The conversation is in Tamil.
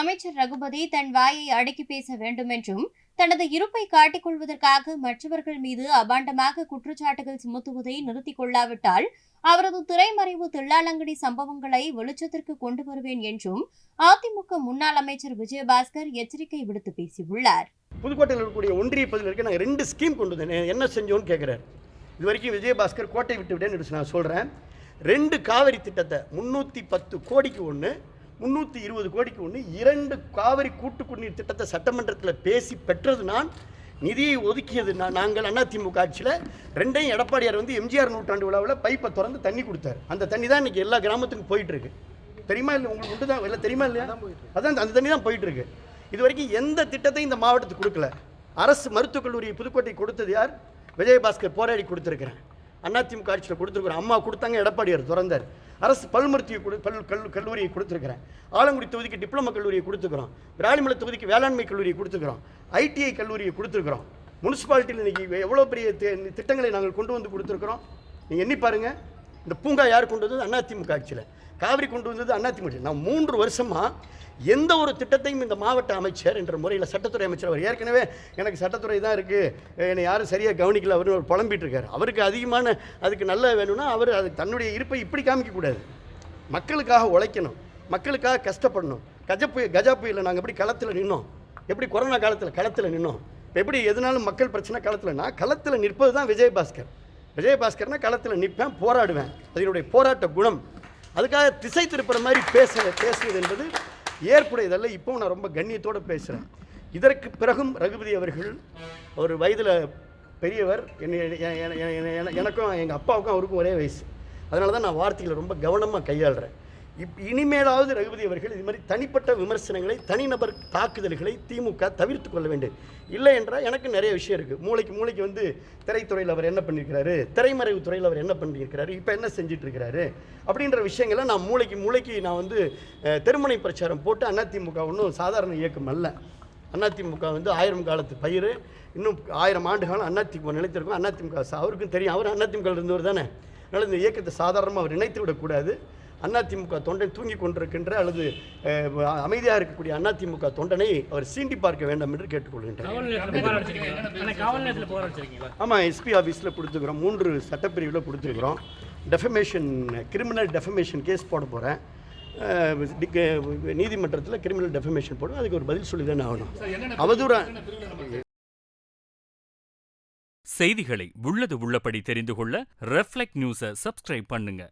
அமைச்சர் ரகுபதி தன் வாயை அடக்கி பேச வேண்டும் என்றும் தனது இருப்பை காட்டிக் கொள்வதற்காக மற்றவர்கள் மீது அபாண்டமாக குற்றச்சாட்டுகள் சுமத்துவதை நிறுத்திக் கொள்ளாவிட்டால் அவரது திரைமறைவு தில்லாலங்கடி சம்பவங்களை வெளிச்சத்திற்கு கொண்டு வருவேன் என்றும் அதிமுக முன்னாள் அமைச்சர் விஜயபாஸ்கர் எச்சரிக்கை விடுத்து பேசியுள்ளார். புதுக்கோட்டையில் இருக்கக்கூடிய ஒன்றிய பகுதியில் இருக்க நாங்கள் 2 ஸ்கீம் கொண்டு வந்தேன். என்ன செஞ்சோன்னு கேட்குறாரு. இது வரைக்கும் விஜயபாஸ்கர் கோட்டை விட்டு விட்டேன்னு நான் சொல்கிறேன். 2 காவிரி திட்டத்தை 310 கோடிக்கு ஒன்று, 320 கோடிக்கு ஒன்று, 2 காவிரி கூட்டு குடிநீர் திட்டத்தை சட்டமன்றத்தில் பேசி பெற்றது நான். நிதியை ஒதுக்கியது நாங்கள் அதிமுக ஆட்சியில். 2ஐயும் எடப்பாடியார் வந்து எம்ஜிஆர் நூற்றாண்டு விழாவில் பைப்பை திறந்து தண்ணி கொடுத்தாரு. அந்த தண்ணி தான் இன்றைக்கி எல்லா கிராமத்துக்கும் போயிட்டு இருக்கு. தெரியுமா இல்லை? உங்களுக்கு மட்டும் தான் இல்லை தெரியுமா இல்லையா? அதான் அந்த தண்ணி தான் போயிட்டு இருக்கு. இது வரைக்கும் எந்த திட்டத்தையும் இந்த மாவட்டத்துக்கு கொடுக்கல. அரசு மருத்துவக் கல்லூரி புதுக்கோட்டை கொடுத்தது யார்? விஜயபாஸ்கர் போராடி கொடுத்துருக்கிறேன். அதிமுக ஆட்சியில் கொடுத்துருக்குறேன். அம்மா கொடுத்தாங்க, எடப்பாடியார் திறந்தார். அரசு பல்மருத்துவ கல்லூரியை கொடுத்துருக்கிறேன். ஆலங்குடி தொகுதிக்கு டிப்ளமோ கல்லூரியை கொடுத்துக்கிறோம். விராலிமலை தொகுதிக்கு வேளாண்மை கல்லூரியை கொடுத்துக்கிறோம். ஐடிஐ கல்லூரியை கொடுத்துருக்குறோம். முனிசிபாலிட்டியில் இன்றைக்கி எவ்வளோ பெரிய திட்டங்களை நாங்கள் கொண்டு வந்து கொடுத்துருக்குறோம். நீங்கள் எண்ணி பாருங்கள். இந்த பூங்கா யார் கொண்டு வந்தது? அதிமுக ஆட்சியில். காவிரி கொண்டு வந்தது அதிமுக. நான் 3 வருஷமாக எந்த ஒரு திட்டத்தையும் இந்த மாவட்ட அமைச்சர் என்ற முறையில் சட்டத்துறை அமைச்சர், அவர் ஏற்கனவே எனக்கு சட்டத்துறை தான் இருக்குது, என்னை யாரும் சரியாக கவனிக்கல, அவர் புலம்பிட்டு இருக்கார். அவருக்கு அதிகமான அதுக்கு நல்ல வேணும்னா அவர் அது தன்னுடைய இருப்பை இப்படி காமிக்கக்கூடாது. மக்களுக்காக உழைக்கணும், மக்களுக்காக கஷ்டப்படணும். கஜா புயலில் நாங்கள் எப்படி களத்தில் நின்னோம், எப்படி கொரோனா காலத்தில் களத்தில் நின்னோம், எப்படி எதுனாலும் மக்கள் பிரச்சனை களத்தில்னா களத்தில் நிற்பது தான் விஜயபாஸ்கர். விஜயபாஸ்கர்னா களத்தில் நிற்பேன், போராடுவேன். அதனுடைய போராட்ட குணம். அதுக்காக திசை திருப்புற மாதிரி பேசுவது என்பது ஏற்புடையதல்ல. இப்போவும் நான் ரொம்ப கண்ணியத்தோடு பேசுகிறேன். இதற்கு பிறகும் ரகுபதி அவர்கள் ஒரு வயதில் பெரியவர். எனக்கும் எங்கள் அப்பாவுக்கும் அவருக்கும் ஒரே வயசு. அதனால தான் நான் வார்த்தைகளை ரொம்ப கவனமாக கையாளுறேன். இனிமேலாவது ரகுபதி அவர்கள் இது மாதிரி தனிப்பட்ட விமர்சனங்களை, தனிநபர் தாக்குதல்களை திமுக தவிர்த்து கொள்ள வேண்டும். இல்லை என்றால் எனக்கு நிறைய விஷயம் இருக்குது. மூளைக்கு வந்து திரைத்துறையில் அவர் என்ன பண்ணியிருக்கிறாரு, திரைமறைவு துறையில் அவர் என்ன பண்ணியிருக்கிறாரு, இப்போ என்ன செஞ்சுட்டு இருக்கிறாரு அப்படின்ற விஷயங்களை நான் மூளைக்கு நான் வந்து தெருமுனை பிரச்சாரம் போட்டு அதிமுக ஒன்றும் சாதாரண இயக்கம் அல்ல. அதிமுக வந்து 1000 காலத்து பயிர். இன்னும் 1000 ஆண்டு காலம் அதிமுக நிலைத்திருக்கும். அதிமுக அவருக்கும் தெரியும், அவர் அதிமுக இருந்தவர் தானே. அதனால் இந்த இயக்கத்தை சாதாரணமாக அவர் நினைத்து விடக்கூடாது. அதிமுக தொண்டன் தூங்கி கொண்டிருக்கின்ற அல்லது அமைதியாக இருக்கக்கூடிய அதிமுக தொண்டனை அவர் சீண்டி பார்க்க வேண்டும் என்று கேட்டுக்கொள்கின்றேன். ஆமாம், எஸ்பி ஆஃபீஸில் கொடுத்துக்கிறோம். 3 சட்டப்பிரிவில் கொடுத்துருக்குறோம். கிரிமினல் டெஃபமேஷன் கேஸ் போட போகிறேன். நீதிமன்றத்தில் கிரிமினல் டெஃபமேஷன் போடும். அதுக்கு ஒரு பதில் சொல்லி தானே ஆகணும். அவதூறா செய்திகளை உள்ளது உள்ளபடி தெரிந்து கொள்ள ரெஃப்ளெக்ட் நியூஸை சப்ஸ்கிரைப் பண்ணுங்க.